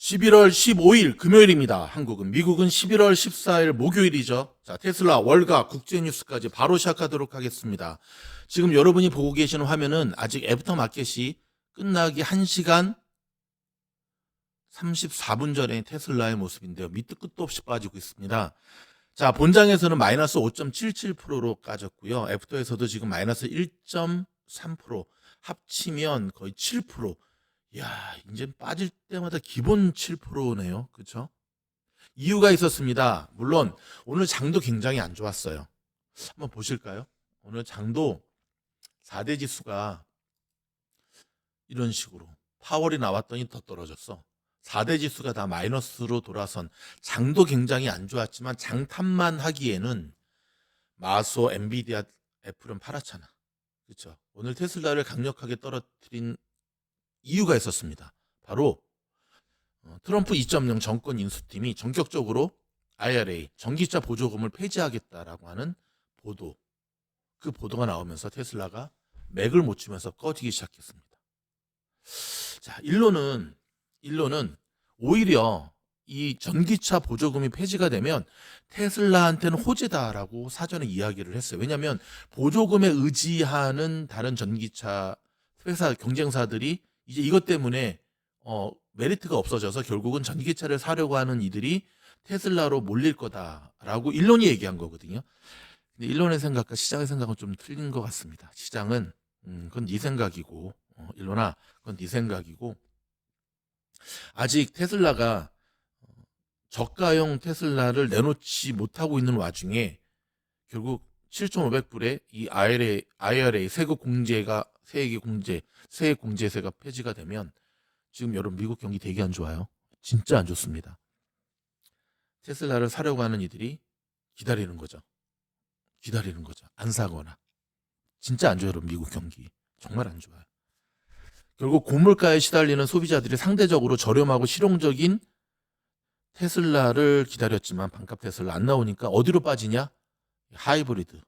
11월 15일 금요일입니다. 한국은. 미국은 11월 14일 목요일이죠. 자, 테슬라 월가 국제 뉴스까지 바로 시작하도록 하겠습니다. 지금 여러분이 보고 계시는 화면은 아직 애프터 마켓이 끝나기 1시간 34분 전에 테슬라의 모습인데요. 밑도 끝도 없이 빠지고 있습니다. 자, 본장에서는 마이너스 5.77%로 까졌고요. 애프터에서도 지금 마이너스 1.3%, 합치면 거의 7%. 이야, 이제 빠질 때마다 기본 7%네요. 그렇죠? 이유가 있었습니다. 물론 오늘 장도 굉장히 안 좋았어요. 한번 보실까요? 오늘 장도 4대 지수가 이런 식으로 파월이 나왔더니 더 떨어졌어. 4대 지수가 다 마이너스로 돌아선, 장도 굉장히 안 좋았지만 장탐만 하기에는 마소, 엔비디아, 애플은 팔았잖아. 그렇죠? 오늘 테슬라를 강력하게 떨어뜨린 이유가 있었습니다. 바로 트럼프 2.0 정권 인수팀이 전격적으로 IRA, 전기차 보조금을 폐지하겠다라고 하는 보도, 그 보도가 나오면서 테슬라가 맥을 못 추면서 꺼지기 시작했습니다. 자, 일로는 오히려 이 전기차 보조금이 폐지가 되면 테슬라한테는 호재다라고 사전에 이야기를 했어요. 왜냐하면 보조금에 의지하는 다른 전기차 회사 경쟁사들이 이제 이것 때문에 메리트가 없어져서 결국은 전기차를 사려고 하는 이들이 테슬라로 몰릴 거다라고 일론이 얘기한 거거든요. 근데 일론의 생각과 시장의 생각은 좀 틀린 것 같습니다. 시장은 그건 네 생각이고, 일론아, 그건 네 생각이고, 아직 테슬라가 저가형 테슬라를 내놓지 못하고 있는 와중에 결국 7,500불에 이 IRA 세액 공제세가 폐지가 되면 지금 여러분 미국 경기 되게 안 좋아요. 진짜 안 좋습니다. 테슬라를 사려고 하는 이들이 기다리는 거죠. 안 사거나. 진짜 안 좋아요, 여러분 미국 경기. 정말 안 좋아요. 결국 고물가에 시달리는 소비자들이 상대적으로 저렴하고 실용적인 테슬라를 기다렸지만 반값 테슬라 안 나오니까 어디로 빠지냐? 하이브리드.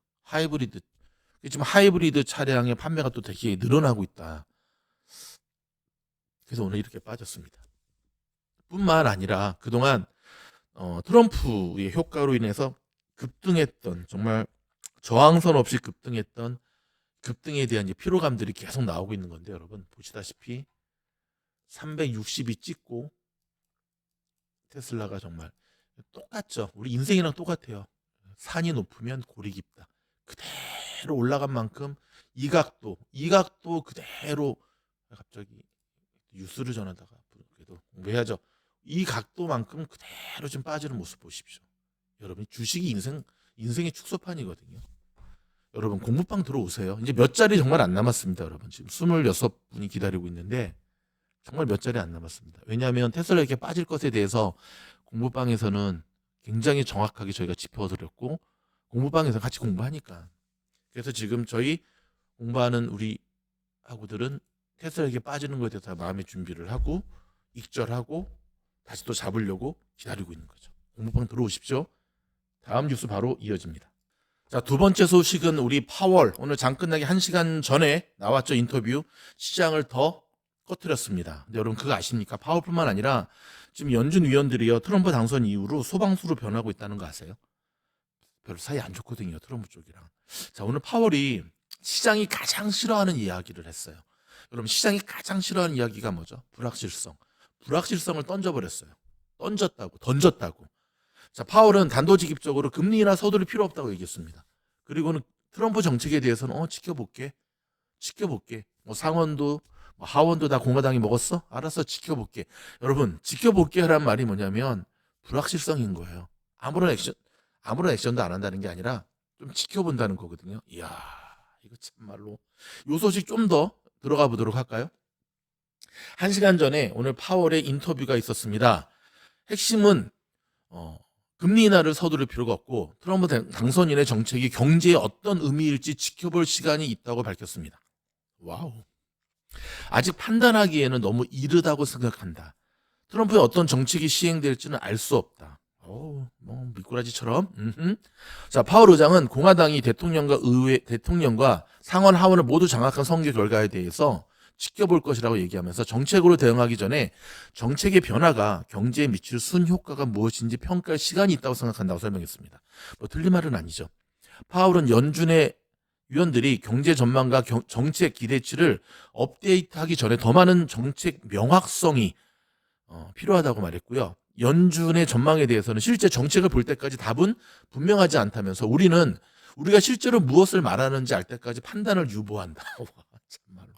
지금 하이브리드 차량의 판매가 또 되게 늘어나고 있다. 그래서 오늘 이렇게 빠졌습니다. 뿐만 아니라 그동안 트럼프의 효과로 인해서 급등했던, 정말 저항선 없이 급등했던, 급등에 대한 이제 피로감들이 계속 나오고 있는 건데, 여러분 보시다시피 360이 찍고 테슬라가 정말 똑같죠. 우리 인생이랑 똑같아요. 산이 높으면 골이 깊다. 그대로 올라간 만큼 이 각도 그대로, 갑자기 뉴스를 전하다가 그래도 공부해야죠. 이 각도만큼 그대로 좀 빠지는 모습 보십시오. 여러분, 주식이 인생의 축소판이거든요. 여러분, 공부방 들어오세요. 이제 몇 자리 정말 안 남았습니다. 여러분, 지금 26분이 기다리고 있는데 정말 몇 자리 안 남았습니다. 왜냐하면 테슬라 이렇게 빠질 것에 대해서 공부방에서는 굉장히 정확하게 저희가 짚어드렸고, 공부방에서 같이 공부하니까. 그래서 지금 저희 공부하는 우리 학우들은 테슬라 이렇게 빠지는 것에 대해서 마음의 준비를 하고 익절하고 다시 또 잡으려고 기다리고 있는 거죠. 공부방 들어오십시오. 다음 뉴스 바로 이어집니다. 자, 두 번째 소식은 우리 파월, 오늘 장 끝나기 1시간 전에 나왔죠. 인터뷰. 시장을 더 꺼트렸습니다. 근데 여러분 그거 아십니까? 파월뿐만 아니라 지금 연준 위원들이요, 트럼프 당선 이후로 소방수로 변하고 있다는 거 아세요? 별로 사이 안 좋거든요, 트럼프 쪽이랑. 자, 오늘 파월이 시장이 가장 싫어하는 이야기를 했어요. 여러분, 시장이 가장 싫어하는 이야기가 뭐죠? 불확실성을 던져버렸어요. 던졌다고. 자, 파월은 단도직입적으로 금리 인하 서두를 필요 없다고 얘기했습니다. 그리고는 트럼프 정책에 대해서는 지켜볼게. 뭐 상원도 뭐 하원도 다 공화당이 먹었어? 알았어, 지켜볼게. 여러분, 지켜볼게 하란 말이 뭐냐면 불확실성인 거예요. 아무런 액션도 안 한다는 게 아니라 좀 지켜본다는 거거든요. 이야, 이거 참말로. 요 소식 좀 더 들어가 보도록 할까요? 1시간 전에 오늘 파월의 인터뷰가 있었습니다. 핵심은 금리 인하를 서두를 필요가 없고 트럼프 당선인의 정책이 경제에 어떤 의미일지 지켜볼 시간이 있다고 밝혔습니다. 와우. 아직 판단하기에는 너무 이르다고 생각한다. 트럼프의 어떤 정책이 시행될지는 알 수 없다. 뭐 미꾸라지처럼. 자, 파월 의장은 공화당이 대통령과 상원 하원을 모두 장악한 선거 결과에 대해서 지켜볼 것이라고 얘기하면서 정책으로 대응하기 전에 정책의 변화가 경제에 미칠 순효과가 무엇인지 평가할 시간이 있다고 생각한다고 설명했습니다. 뭐 틀린 말은 아니죠. 파월은 연준의 위원들이 경제 전망과 정책 기대치를 업데이트하기 전에 더 많은 정책 명확성이 필요하다고 말했고요. 연준의 전망에 대해서는 실제 정책을 볼 때까지 답은 분명하지 않다면서 우리가 실제로 무엇을 말하는지 알 때까지 판단을 유보한다. 와, 참말로.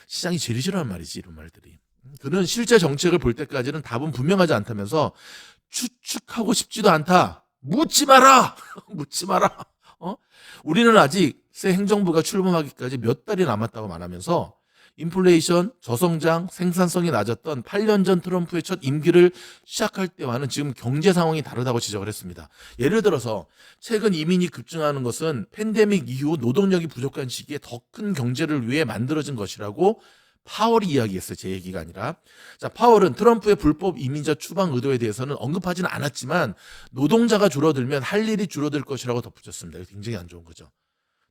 시장이 제일 싫어하는 말이지, 이런 말들이. 그는 실제 정책을 볼 때까지는 답은 분명하지 않다면서 추측하고 싶지도 않다. 묻지 마라. 묻지 마라. 우리는 아직 새 행정부가 출범하기까지 몇 달이 남았다고 말하면서 인플레이션, 저성장, 생산성이 낮았던 8년 전 트럼프의 첫 임기를 시작할 때와는 지금 경제 상황이 다르다고 지적을 했습니다. 예를 들어서 최근 이민이 급증하는 것은 팬데믹 이후 노동력이 부족한 시기에 더 큰 경제를 위해 만들어진 것이라고 파월이 이야기했어요. 제 얘기가 아니라. 자, 파월은 트럼프의 불법 이민자 추방 의도에 대해서는 언급하지는 않았지만 노동자가 줄어들면 할 일이 줄어들 것이라고 덧붙였습니다. 이거 굉장히 안 좋은 거죠.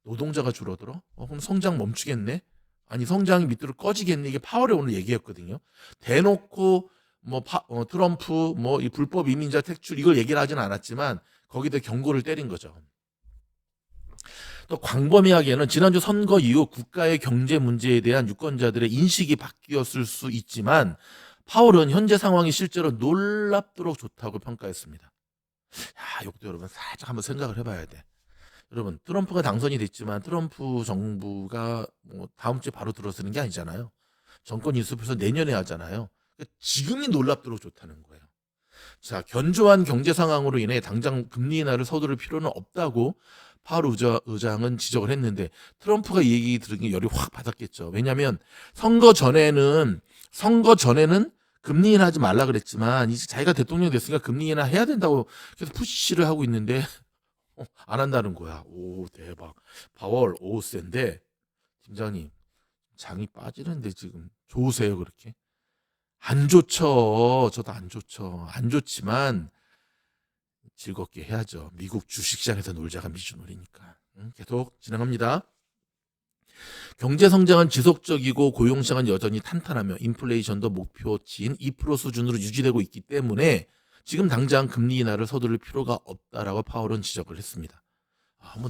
노동자가 줄어들어? 그럼 성장 멈추겠네? 아니, 성장이 밑으로 꺼지겠네? 이게 파월의 오늘 얘기였거든요. 대놓고 트럼프 이 불법 이민자 택출 이걸 얘기를 하지는 않았지만 거기다 경고를 때린 거죠. 또 광범위하게는 지난주 선거 이후 국가의 경제 문제에 대한 유권자들의 인식이 바뀌었을 수 있지만 파월은 현재 상황이 실제로 놀랍도록 좋다고 평가했습니다. 이것도 여러분 살짝 한번 생각을 해봐야 돼. 여러분, 트럼프가 당선이 됐지만 트럼프 정부가 다음 주에 바로 들어서는 게 아니잖아요. 정권 인수해서 내년에 하잖아요. 그러니까 지금이 놀랍도록 좋다는 거예요. 자, 견조한 경제 상황으로 인해 당장 금리 인하를 서두를 필요는 없다고 파월 의장은 지적을 했는데 트럼프가 이 얘기 들은 게 열이 확 받았겠죠. 왜냐하면 선거 전에는 금리 인하하지 말라 그랬지만 이제 자기가 대통령 됐으니까 금리 인하 해야 된다고 계속 푸시를 하고 있는데 안 한다는 거야. 오, 대박. 파월, 오, 센데 팀장님 장이 빠지는데 지금 좋으세요 그렇게? 안 좋죠. 저도 안 좋죠. 안 좋지만 즐겁게 해야죠. 미국 주식시장에서 놀자가 미주놀이니까. 계속 진행합니다. 경제 성장은 지속적이고 고용시장은 여전히 탄탄하며 인플레이션도 목표치인 2% 수준으로 유지되고 있기 때문에 지금 당장 금리 인하를 서두를 필요가 없다라고 파월은 지적을 했습니다.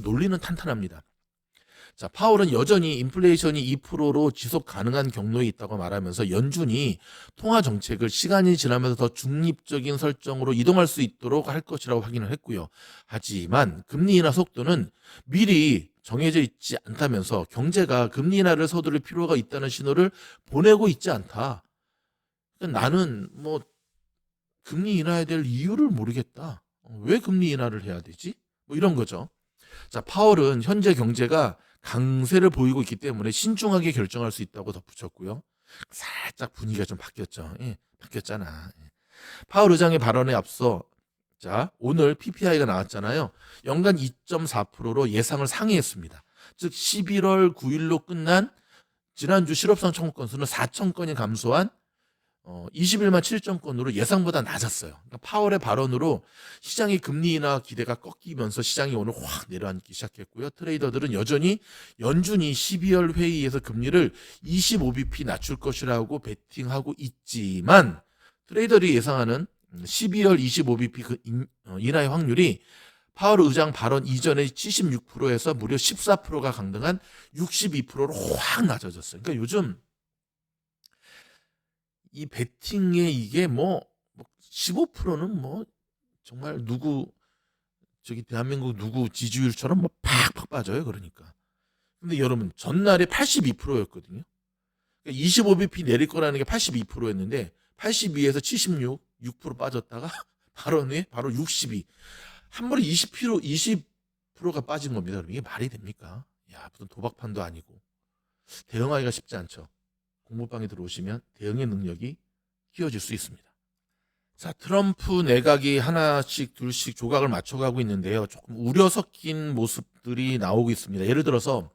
논리는 탄탄합니다. 자, 파월은 여전히 인플레이션이 2%로 지속 가능한 경로에 있다고 말하면서 연준이 통화 정책을 시간이 지나면서 더 중립적인 설정으로 이동할 수 있도록 할 것이라고 확인을 했고요. 하지만 금리 인하 속도는 미리 정해져 있지 않다면서 경제가 금리 인하를 서두를 필요가 있다는 신호를 보내고 있지 않다. 그러니까 나는 금리 인하해야 될 이유를 모르겠다. 왜 금리 인하를 해야 되지? 이런 거죠. 자, 파월은 현재 경제가 강세를 보이고 있기 때문에 신중하게 결정할 수 있다고 덧붙였고요. 살짝 분위기가 좀 바뀌었죠. 바뀌었잖아. 파월 의장의 발언에 앞서 자, 오늘 PPI가 나왔잖아요. 연간 2.4%로 예상을 상회했습니다. 즉 11월 9일로 끝난 지난주 실업상 청구 건수는 4천 건이 감소한 21만 7천 건으로 예상보다 낮았어요. 그러니까 파월의 발언으로 시장의 금리 인하 기대가 꺾이면서 시장이 오늘 확 내려앉기 시작했고요. 트레이더들은 여전히 연준이 12월 회의에서 금리를 25bp 낮출 것이라고 베팅하고 있지만 트레이더들이 예상하는 12월 25bp 인하의 확률이 파월 의장 발언 이전의 76%에서 무려 14%가 강등한 62%로 확 낮아졌어요. 그러니까 요즘 이 베팅에 이게 15%는 정말 대한민국 누구 지지율처럼 팍팍 빠져요. 그러니까. 근데 여러분 전날에 82%였거든요. 그러니까 25bp 내릴 거라는 게 82%였는데 82에서 76, 6% 빠졌다가 바로 62. 한 번에 20%가 빠진 겁니다. 이게 말이 됩니까? 무슨 도박판도 아니고. 대응하기가 쉽지 않죠. 공부방에 들어오시면 대응의 능력이 키워질 수 있습니다. 자, 트럼프 내각이 하나씩 둘씩 조각을 맞춰가고 있는데요. 조금 우려 섞인 모습들이 나오고 있습니다. 예를 들어서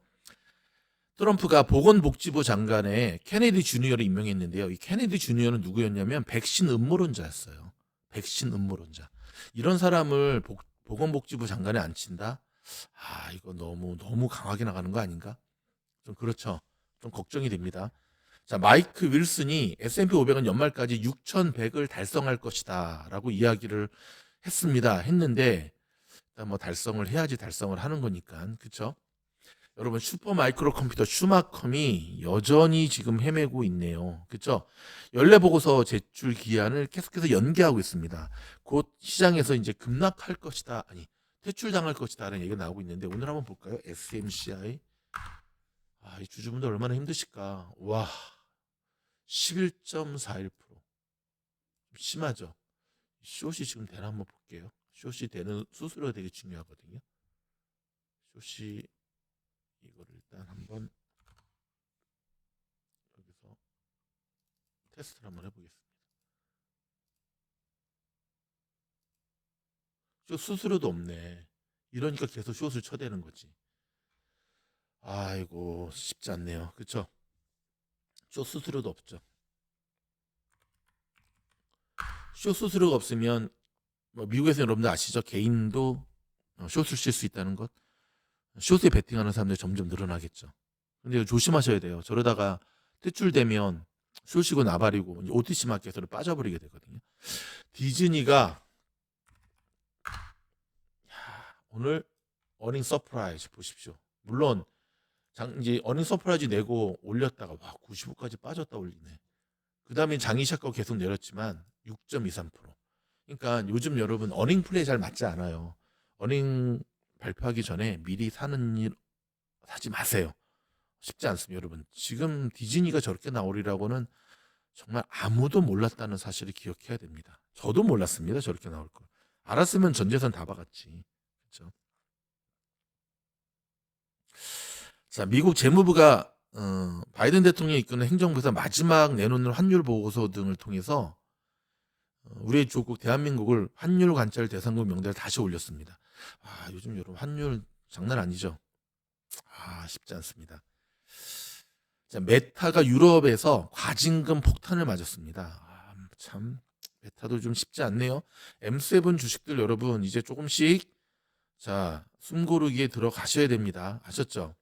트럼프가 보건복지부 장관에 케네디 주니어를 임명했는데요. 이 케네디 주니어는 누구였냐면 백신 음모론자였어요. 백신 음모론자. 이런 사람을 보건복지부 장관에 앉힌다? 이거 너무 강하게 나가는 거 아닌가? 좀 그렇죠. 좀 걱정이 됩니다. 자, 마이크 윌슨이 S&P 500은 연말까지 6,100을 달성할 것이다라고 이야기를 했는데 일단 뭐 달성을 해야지 달성을 하는 거니까, 그렇죠? 여러분, 슈퍼 마이크로 컴퓨터 슈마컴이 여전히 지금 헤매고 있네요. 그렇죠? 연례 보고서 제출 기한을 계속해서 연기하고 있습니다. 곧 시장에서 이제 급락할 것이다, 아니 퇴출당할 것이다라는 얘기가 나오고 있는데, 오늘 한번 볼까요? SMCI. 이 주주분들 얼마나 힘드실까? 와, 11.41%. 심하죠? 숏이 지금 되나 한번 볼게요. 숏이 되는 수수료가 되게 중요하거든요. 숏이 이거를 일단 한번 여기서 테스트를 한번 해보겠습니다. 숏 수수료도 없네. 이러니까 계속 숏을 쳐대는 거지. 아이고, 쉽지 않네요. 그쵸? 숏 수수료도 없죠. 숏 수수료가 없으면 뭐 미국에서 여러분들 아시죠? 개인도 숏을 칠 수 있다는 것. 숏에 베팅하는 사람들이 점점 늘어나겠죠. 근데 이거 조심하셔야 돼요. 저러다가 퇴출되면 숏이고 나발이고 OTC 마켓으로 빠져버리게 되거든요. 디즈니가 오늘 어닝 서프라이즈 보십시오. 물론 이제 어닝 서프라이즈 내고 올렸다가 95까지 빠졌다 올리네. 그 다음에 장이 시작하고 계속 내렸지만 6.23%. 그러니까 요즘 여러분 어닝 플레이 잘 맞지 않아요. 어닝 발표하기 전에 미리 사는 일 하지 마세요. 쉽지 않습니다, 여러분. 지금 디즈니가 저렇게 나오리라고는 정말 아무도 몰랐다는 사실을 기억해야 됩니다. 저도 몰랐습니다, 저렇게 나올 거. 알았으면 전 재산 다 박았지. 그렇죠? 자, 미국 재무부가 바이든 대통령이 이끄는 행정부에서 마지막 내놓는 환율 보고서 등을 통해서 우리의 조국 대한민국을 환율 관찰 대상국 명단에 다시 올렸습니다. 요즘 여러분 환율 장난 아니죠? 쉽지 않습니다. 자, 메타가 유럽에서 과징금 폭탄을 맞았습니다. 참 메타도 좀 쉽지 않네요. M7 주식들 여러분 이제 조금씩 자 숨고르기에 들어가셔야 됩니다. 아셨죠?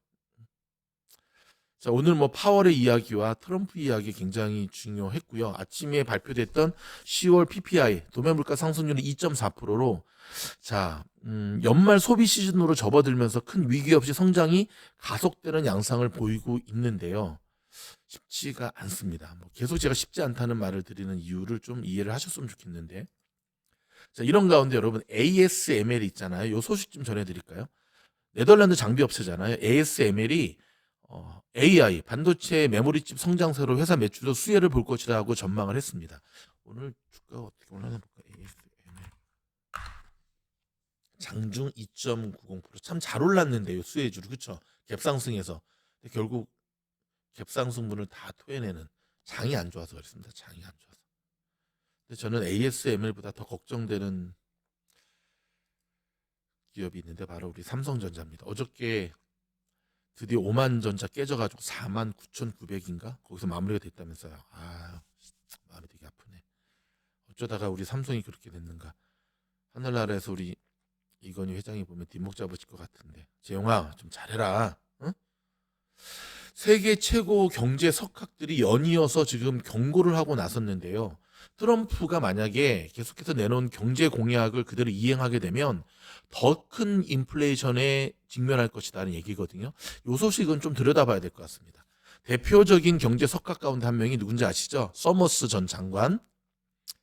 자, 오늘 뭐 파월의 이야기와 트럼프 이야기 굉장히 중요했고요. 아침에 발표됐던 10월 PPI 도매물가 상승률이 2.4%로 자, 연말 소비 시즌으로 접어들면서 큰 위기 없이 성장이 가속되는 양상을 보이고 있는데요. 쉽지가 않습니다. 계속 제가 쉽지 않다는 말을 드리는 이유를 좀 이해를 하셨으면 좋겠는데, 자, 이런 가운데 여러분 ASML 있잖아요. 요 소식 좀 전해드릴까요? 네덜란드 장비 업체잖아요. ASML이 AI 반도체 메모리칩 성장세로 회사 매출도 수혜를 볼 것이라고 전망을 했습니다. 오늘 주가가 어떻게 올라나 볼까? ASML 장중 2.90%. 참 잘 올랐는데요, 수혜주로. 그렇죠? 갭상승해서. 근데 결국 갭상승분을 다 토해내는, 장이 안 좋아서 그렇습니다. 장이 안 좋아서. 근데 저는 ASML보다 더 걱정되는 기업이 있는데 바로 우리 삼성전자입니다. 어저께 드디어 5만 전자 깨져가지고 49,900인가 거기서 마무리가 됐다면서요. 마음이 되게 아프네. 어쩌다가 우리 삼성이 그렇게 됐는가. 하늘나라에서 우리 이건희 회장이 보면 뒷목 잡으실 것 같은데. 재용아 좀 잘해라. 응? 세계 최고 경제 석학들이 연이어서 지금 경고를 하고 나섰는데요. 트럼프가 만약에 계속해서 내놓은 경제 공약을 그대로 이행하게 되면 더 큰 인플레이션에 직면할 것이라는 얘기거든요. 이 소식은 좀 들여다봐야 될 것 같습니다. 대표적인 경제 석학 가운데 한 명이 누군지 아시죠? 서머스 전 장관.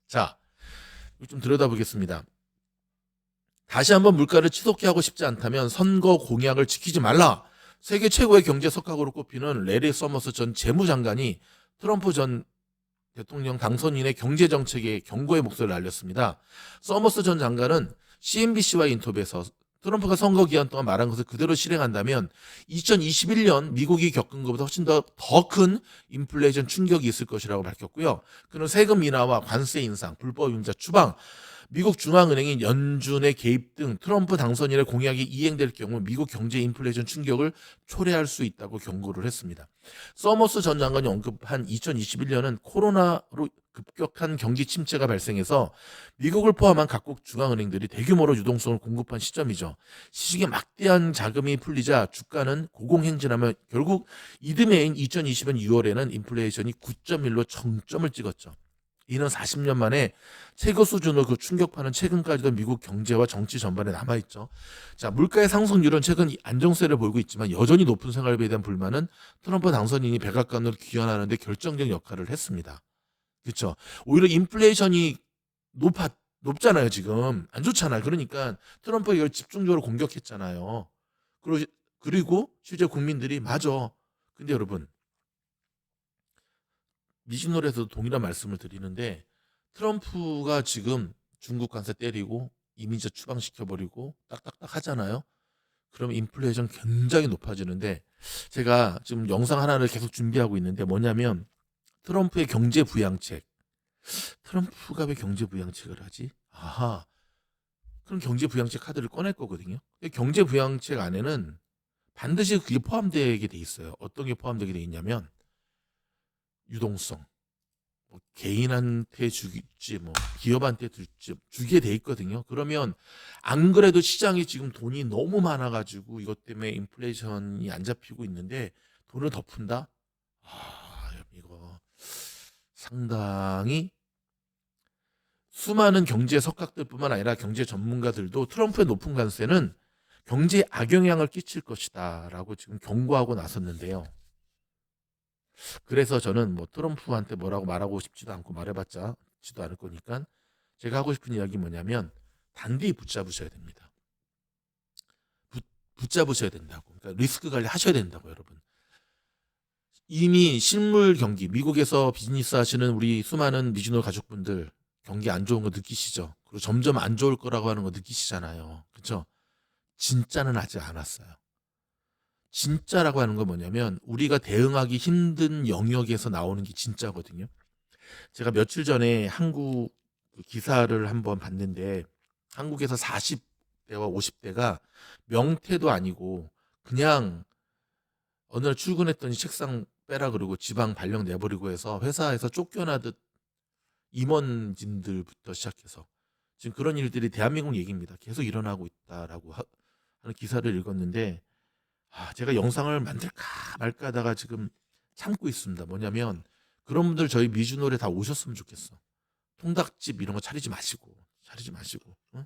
자, 좀 들여다보겠습니다. 다시 한번 물가를 치솟게 하고 싶지 않다면 선거 공약을 지키지 말라. 세계 최고의 경제 석학으로 꼽히는 레리 서머스 전 재무장관이 트럼프 전 대통령 당선인의 경제 정책에 경고의 목소리를 알렸습니다. 서머스 전 장관은 CNBC와의 인터뷰에서 트럼프가 선거 기간 동안 말한 것을 그대로 실행한다면 2021년 미국이 겪은 것보다 훨씬 더 큰 인플레이션 충격이 있을 것이라고 밝혔고요. 그는 세금 인하와 관세 인상, 불법 임자 추방, 미국 중앙은행이 연준의 개입 등 트럼프 당선인의 공약이 이행될 경우 미국 경제 인플레이션 충격을 초래할 수 있다고 경고를 했습니다. 서머스 전 장관이 언급한 2021년은 코로나로 급격한 경기 침체가 발생해서 미국을 포함한 각국 중앙은행들이 대규모로 유동성을 공급한 시점이죠. 시중에 막대한 자금이 풀리자 주가는 고공행진하며 결국 이듬해인 2020년 6월에는 인플레이션이 9.1로 정점을 찍었죠. 이는 40년 만에 최고 수준으로 그 충격파는 최근까지도 미국 경제와 정치 전반에 남아있죠. 자, 물가의 상승률은 최근 안정세를 보이고 있지만 여전히 높은 생활비에 대한 불만은 트럼프 당선인이 백악관으로 귀환하는 데 결정적 역할을 했습니다. 그렇죠. 오히려 인플레이션이 높잖아요, 지금. 안 좋잖아요. 그러니까 트럼프가 이걸 집중적으로 공격했잖아요. 그리고 실제 국민들이 맞아. 근데 여러분, 미신노래에서도 동일한 말씀을 드리는데 트럼프가 지금 중국 관세 때리고 이민자 추방시켜버리고 딱딱딱 하잖아요. 그러면 인플레이션 굉장히 높아지는데 제가 지금 영상 하나를 계속 준비하고 있는데 뭐냐면 트럼프의 경제 부양책. 트럼프가 왜 경제 부양책을 하지? 아하. 그럼 경제 부양책 카드를 꺼낼 거거든요. 경제 부양책 안에는 반드시 그게 포함되게 돼 있어요. 어떤 게 포함되게 돼 있냐면 유동성, 뭐 개인한테 주겠지, 뭐 기업한테 주게 돼 있거든요. 그러면 안 그래도 시장에 지금 돈이 너무 많아가지고 이것 때문에 인플레이션이 안 잡히고 있는데 돈을 더 푼다? 아, 이거 상당히 수많은 경제 석학들뿐만 아니라 경제 전문가들도 트럼프의 높은 관세는 경제에 악영향을 끼칠 것이다라고 지금 경고하고 나섰는데요. 그래서 저는 뭐 트럼프한테 뭐라고 말하고 싶지도 않고 말해봤자 지도 않을 거니까 제가 하고 싶은 이야기 뭐냐면 단디 붙잡으셔야 됩니다. 붙잡으셔야 된다고. 그러니까 리스크 관리 하셔야 된다고 여러분. 이미 실물 경기 미국에서 비즈니스 하시는 우리 수많은 미즈노 가족분들 경기 안 좋은 거 느끼시죠? 그리고 점점 안 좋을 거라고 하는 거 느끼시잖아요. 그렇죠? 진짜는 아직 안 왔어요. 진짜라고 하는 건 뭐냐면 우리가 대응하기 힘든 영역에서 나오는 게 진짜거든요. 제가 며칠 전에 한국 기사를 한번 봤는데 한국에서 40대와 50대가 명태도 아니고 그냥 어느 날 출근했더니 책상 빼라 그러고 지방 발령 내버리고 해서 회사에서 쫓겨나듯 임원진들부터 시작해서 지금 그런 일들이 대한민국 얘기입니다. 계속 일어나고 있다라고 하는 기사를 읽었는데 제가 영상을 만들까 말까 하다가 지금 참고 있습니다. 뭐냐면 그런 분들 저희 미주노래 다 오셨으면 좋겠어. 통닭집 이런 거 차리지 마시고 응?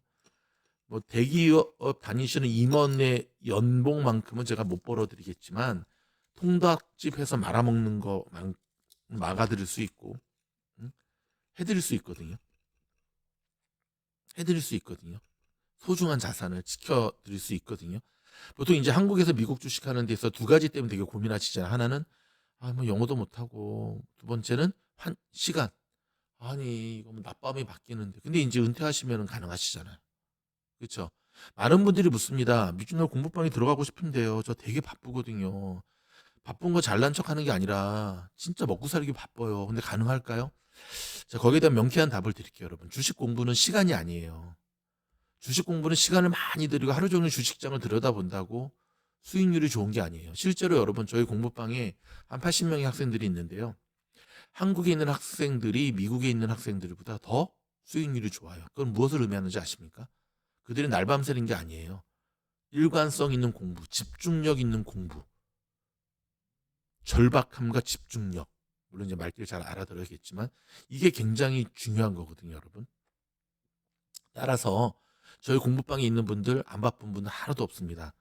뭐 대기업 다니시는 임원의 연봉만큼은 제가 못 벌어드리겠지만 통닭집 해서 말아먹는 거 막아드릴 수 있고 응? 해드릴 수 있거든요. 해드릴 수 있거든요. 소중한 자산을 지켜드릴 수 있거든요. 보통 이제 한국에서 미국 주식하는 데서 두 가지 때문에 되게 고민하시잖아요. 하나는 뭐 영어도 못하고 두 번째는 시간. 아니 이거 뭐 낮밤이 바뀌는데 근데 이제 은퇴하시면 가능하시잖아요. 그렇죠? 많은 분들이 묻습니다. 미주널 공부방에 들어가고 싶은데요. 저 되게 바쁘거든요. 바쁜 거 잘난 척하는 게 아니라 진짜 먹고 살기 바빠요. 근데 가능할까요? 자, 거기에 대한 명쾌한 답을 드릴게요, 여러분. 주식 공부는 시간이 아니에요. 주식 공부는 시간을 많이 들이고 하루 종일 주식장을 들여다본다고 수익률이 좋은 게 아니에요. 실제로 여러분 저희 공부방에 한 80명의 학생들이 있는데요. 한국에 있는 학생들이 미국에 있는 학생들보다 더 수익률이 좋아요. 그건 무엇을 의미하는지 아십니까? 그들이 날밤 새는 게 아니에요. 일관성 있는 공부, 집중력 있는 공부, 절박함과 집중력. 물론 이제 말귀를 잘 알아들어야겠지만 이게 굉장히 중요한 거거든요, 여러분. 따라서 저희 공부방에 있는 분들 안 바쁜 분은 하나도 없습니다.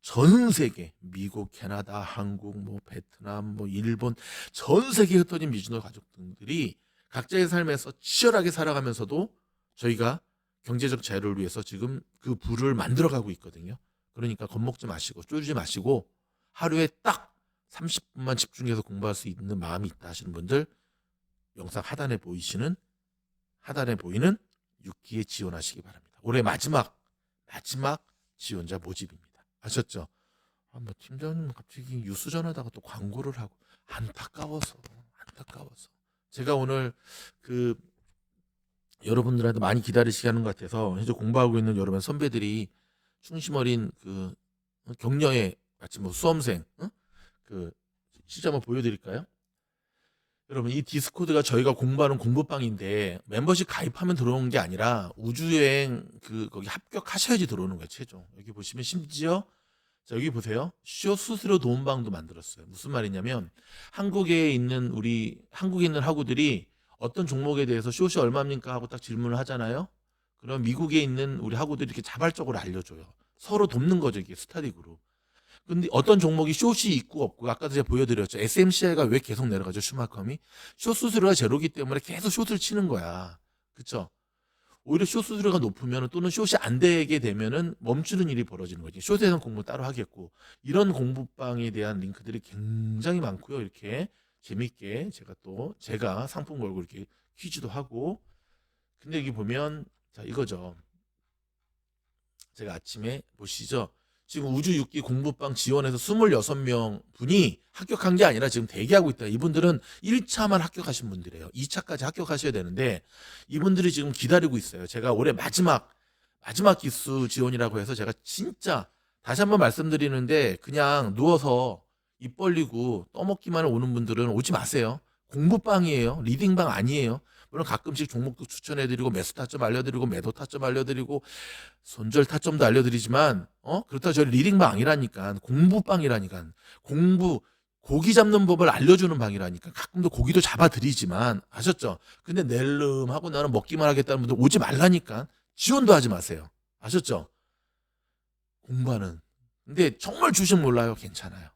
전 세계 미국, 캐나다, 한국, 뭐 베트남, 뭐 일본 전 세계에 흩어진 미주노 가족들이 각자의 삶에서 치열하게 살아가면서도 저희가 경제적 자유를 위해서 지금 그 부를 만들어가고 있거든요. 그러니까 겁먹지 마시고 쫄지 마시고 하루에 딱 30분만 집중해서 공부할 수 있는 마음이 있다 하시는 분들 영상 하단에 보이는 6기에 지원하시기 바랍니다. 올해 마지막 지원자 모집입니다. 아셨죠? 뭐 팀장님 갑자기 뉴스 전하다가 또 광고를 하고 안타까워서 제가 오늘 그 여러분들한테 많이 기다리시게 하는 것 같아서 현재 공부하고 있는 여러분 선배들이 충심 어린 그 격려에 마치 뭐 수험생 그 시점 한번 보여드릴까요? 여러분 이 디스코드가 저희가 공부하는 공부방인데 멤버십 가입하면 들어오는 게 아니라 우주여행 거기 합격하셔야지 들어오는 거예요. 최종 여기 보시면 심지어 자 여기 보세요. 쇼 수수료 도움방도 만들었어요. 무슨 말이냐면 한국에 있는 우리 한국에 있는 학우들이 어떤 종목에 대해서 쇼시 얼마입니까 하고 딱 질문을 하잖아요. 그럼 미국에 있는 우리 학우들이 이렇게 자발적으로 알려줘요. 서로 돕는 거죠. 이게 스타디 그룹. 근데 어떤 종목이 숏이 있고 없고 아까도 제가 보여드렸죠. SMCI가 왜 계속 내려가죠? 슈마컴이 숏 수수료가 제로기 때문에 계속 숏을 치는 거야. 그쵸? 오히려 숏 수수료가 높으면 또는 숏이 안 되게 되면은 멈추는 일이 벌어지는 거지. 숏에선 공부 따로 하겠고 이런 공부방에 대한 링크들이 굉장히 많고요. 이렇게 재밌게 제가 상품 걸고 이렇게 퀴즈도 하고 근데 여기 보면 자 이거죠. 제가 아침에 보시죠. 지금 우주 6기 공부방 지원해서 26명 분이 합격한 게 아니라 지금 대기하고 있다. 이분들은 1차만 합격하신 분들이에요. 2차까지 합격하셔야 되는데 이분들이 지금 기다리고 있어요. 제가 올해 마지막 기수 지원이라고 해서 제가 진짜 다시 한번 말씀드리는데 그냥 누워서 입 벌리고 떠먹기만 오는 분들은 오지 마세요. 공부방이에요. 리딩방 아니에요. 물론 가끔씩 종목도 추천해드리고 매수 타점 알려드리고 매도 타점 알려드리고 손절 타점도 알려드리지만 그렇다고 저희 리딩방 아니라니까 공부방이라니까 공부 고기 잡는 법을 알려주는 방이라니까 가끔도 고기도 잡아드리지만 아셨죠? 근데 낼름하고 나는 먹기만 하겠다는 분들 오지 말라니까 지원도 하지 마세요. 아셨죠? 공부하는 근데 정말 주식 몰라요. 괜찮아요.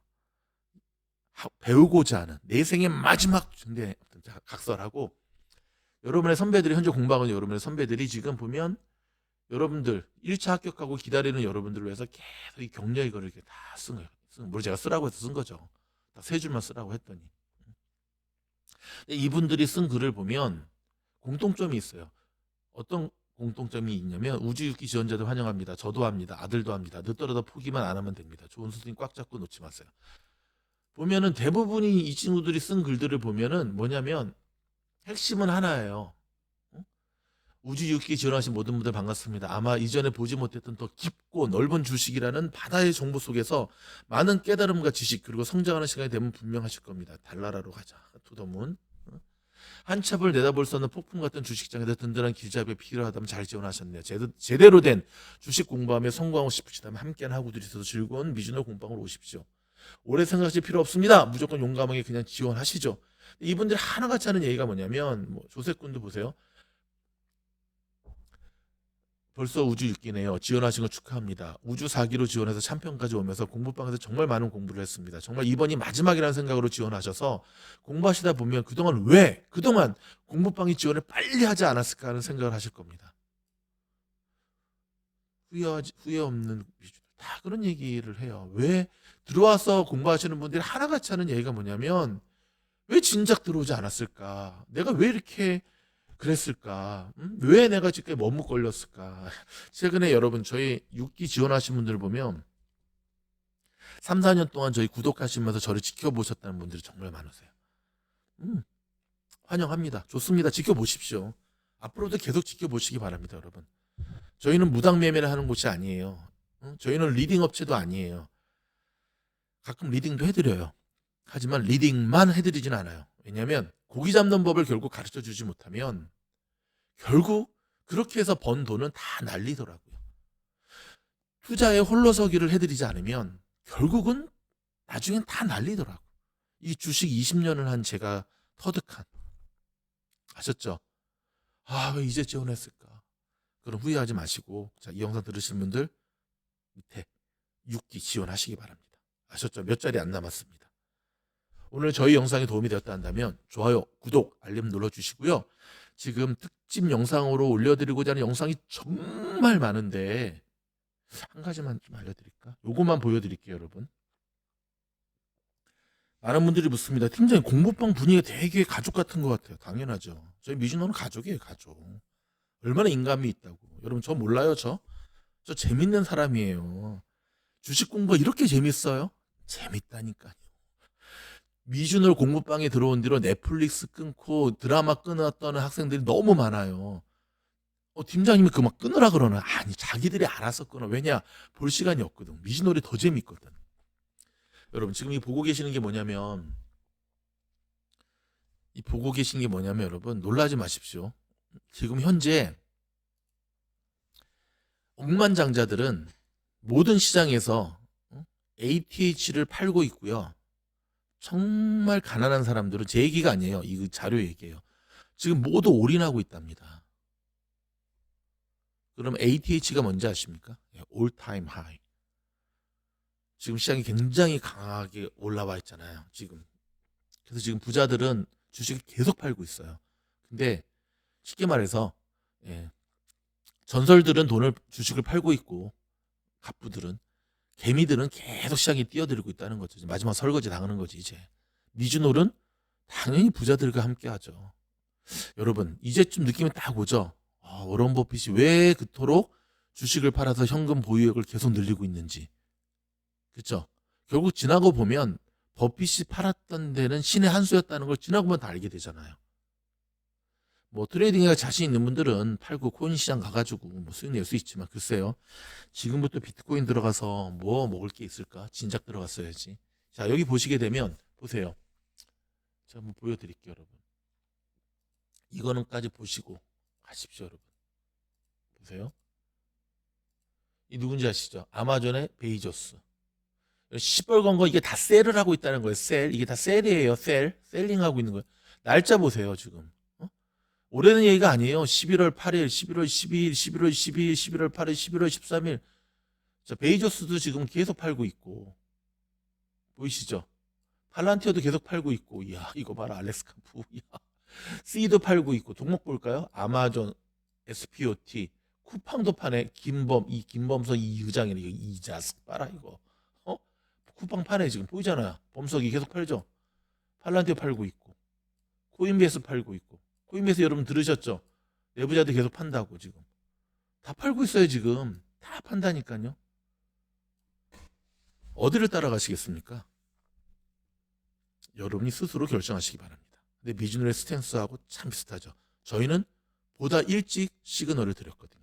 배우고자 하는 내 생의 마지막 준비 각설하고 여러분의 선배들이 현재 공부하고 있는 여러분의 선배들이 지금 보면 여러분들 1차 합격하고 기다리는 여러분들을 위해서 계속 이 격려 이거를 이렇게 다 쓴 거예요. 뭘 제가 쓰라고 해서 쓴 거죠. 다 세 줄만 쓰라고 했더니. 이분들이 쓴 글을 보면 공통점이 있어요. 어떤 공통점이 있냐면 우주 6기 지원자들 환영합니다. 저도 합니다. 아들도 합니다. 늦더라도 포기만 안 하면 됩니다. 좋은 수준이 꽉 잡고 놓지 마세요. 보면은 대부분이 이 친구들이 쓴 글들을 보면은 뭐냐면 핵심은 하나예요. 우주 6기 지원하신 모든 분들 반갑습니다. 아마 이전에 보지 못했던 더 깊고 넓은 주식이라는 바다의 정보 속에서 많은 깨달음과 지식 그리고 성장하는 시간이 되면 분명하실 겁니다. 달나라로 가자. 투더문. 한참을 내다볼 수 없는 폭풍 같은 주식장에서 든든한 길잡이가 필요하다면 잘 지원하셨네요. 제대로 된 주식 공부하며 성공하고 싶으시다면 함께하는 학우들이 있어서 즐거운 미주널 공방으로 오십시오. 오래 생각하실 필요 없습니다. 무조건 용감하게 그냥 지원하시죠. 이분들이 하나같이 하는 얘기가 뭐냐면 조세꾼도 보세요. 벌써 우주 6기네요. 지원하신 거 축하합니다. 우주 4기로 지원해서 참편까지 오면서 공부방에서 정말 많은 공부를 했습니다. 정말 이번이 마지막이라는 생각으로 지원하셔서 공부하시다 보면 그동안 공부방이 지원을 빨리 하지 않았을까 하는 생각을 하실 겁니다. 후회 없는 다 그런 얘기를 해요. 왜 들어와서 공부하시는 분들이 하나같이 하는 얘기가 뭐냐면 왜 진작 들어오지 않았을까? 내가 왜 이렇게 그랬을까? 왜 내가 지금 머뭇 걸렸을까? 최근에 여러분 저희 6기 지원하신 분들 보면 3, 4년 동안 저희 구독하시면서 저를 지켜보셨다는 분들이 정말 많으세요. 환영합니다. 좋습니다. 지켜보십시오. 앞으로도 계속 지켜보시기 바랍니다, 여러분. 저희는 무당 매매를 하는 곳이 아니에요. 저희는 리딩 업체도 아니에요. 가끔 리딩도 해드려요. 하지만 리딩만 해드리진 않아요. 왜냐하면 고기 잡는 법을 결국 가르쳐 주지 못하면 결국 그렇게 해서 번 돈은 다 날리더라고요. 투자에 홀로서기를 해드리지 않으면 결국은 나중엔 다 날리더라고요. 이 주식 20년을 한 제가 터득한 아셨죠? 왜 이제 지원했을까? 그럼 후회하지 마시고 자, 이 영상 들으신 분들 밑에 6기 지원하시기 바랍니다. 아셨죠? 몇 자리 안 남았습니다. 오늘 저희 영상이 도움이 되었다 한다면 좋아요, 구독, 알림 눌러주시고요. 지금 특집 영상으로 올려드리고자 하는 영상이 정말 많은데 한 가지만 좀 알려드릴까? 요것만 보여드릴게요, 여러분. 많은 분들이 묻습니다. 팀장님 공부방 분위기가 되게 가족 같은 것 같아요. 당연하죠. 저희 미주노는 가족이에요, 가족. 얼마나 인감이 있다고. 여러분 저 몰라요, 저 재밌는 사람이에요. 주식 공부가 이렇게 재밌어요? 재밌다니까요. 미주널 공부방에 들어온 뒤로 넷플릭스 끊고 드라마 끊었던 학생들이 너무 많아요. 팀장님이 그 막 끊으라 그러나 아니 자기들이 알아서 끊어. 왜냐 볼 시간이 없거든. 미즈놀이 더 재밌거든. 여러분 지금 이 보고 계시는 게 뭐냐면 여러분 놀라지 마십시오. 지금 현재 억만장자들은 모든 시장에서 ATH를 팔고 있고요. 정말 가난한 사람들은 제 얘기가 아니에요. 이 자료 얘기예요. 지금 모두 올인하고 있답니다. 그럼 ATH가 뭔지 아십니까? All time high. 지금 시장이 굉장히 강하게 올라와 있잖아요. 지금. 그래서 지금 부자들은 주식을 계속 팔고 있어요. 근데 쉽게 말해서 전설들은 주식을 팔고 있고 갑부들은 개미들은 계속 시장에 뛰어들고 있다는 거죠. 마지막 설거지 당하는 거지 이제. 미즈놀은 당연히 부자들과 함께하죠. 여러분 이제쯤 느낌이 딱 오죠. 워런 버핏이 왜 그토록 주식을 팔아서 현금 보유액을 계속 늘리고 있는지. 그렇죠? 결국 지나고 보면 버핏이 팔았던 데는 신의 한 수였다는 걸 지나고 보면 다 알게 되잖아요. 뭐 트레이딩에 자신 있는 분들은 팔고 코인 시장 가가지고 뭐 수익 낼 수 있지만 글쎄요. 지금부터 비트코인 들어가서 뭐 먹을 게 있을까? 진작 들어갔어야지. 자 여기 보시게 되면 보세요. 제가 한번 보여드릴게요 여러분. 이거는까지 보시고 가십시오 여러분. 보세요. 이 누군지 아시죠? 아마존의 베이조스. 시뻘건 거 이게 다 셀을 하고 있다는 거예요. 셀. 이게 다 셀이에요. 셀링하고 있는 거예요. 날짜 보세요 지금. 올해는 얘기가 아니에요. 11월 8일, 11월 12일, 11월 12일, 11월 8일, 11월 13일. 자, 베이조스도 지금 계속 팔고 있고. 보이시죠? 팔란티어도 계속 팔고 있고. 이야, 이거 봐라. 알렉스카프. 이야. C도 팔고 있고. 종목 볼까요? 아마존, SPOT, 쿠팡도 파네. 김범석 이 의장이네. 이 자식 봐라 이거. 쿠팡 파네 지금 보이잖아요. 범석이 계속 팔죠. 팔란티어 팔고 있고. 코인베이스 팔고 있고. 코인베이스 여러분 들으셨죠? 내부자들 계속 판다고 지금. 다 팔고 있어요 지금. 다 판다니까요. 어디를 따라가시겠습니까? 여러분이 스스로 결정하시기 바랍니다. 근데 미즈놀의 스탠스하고 참 비슷하죠. 저희는 보다 일찍 시그널을 드렸거든요.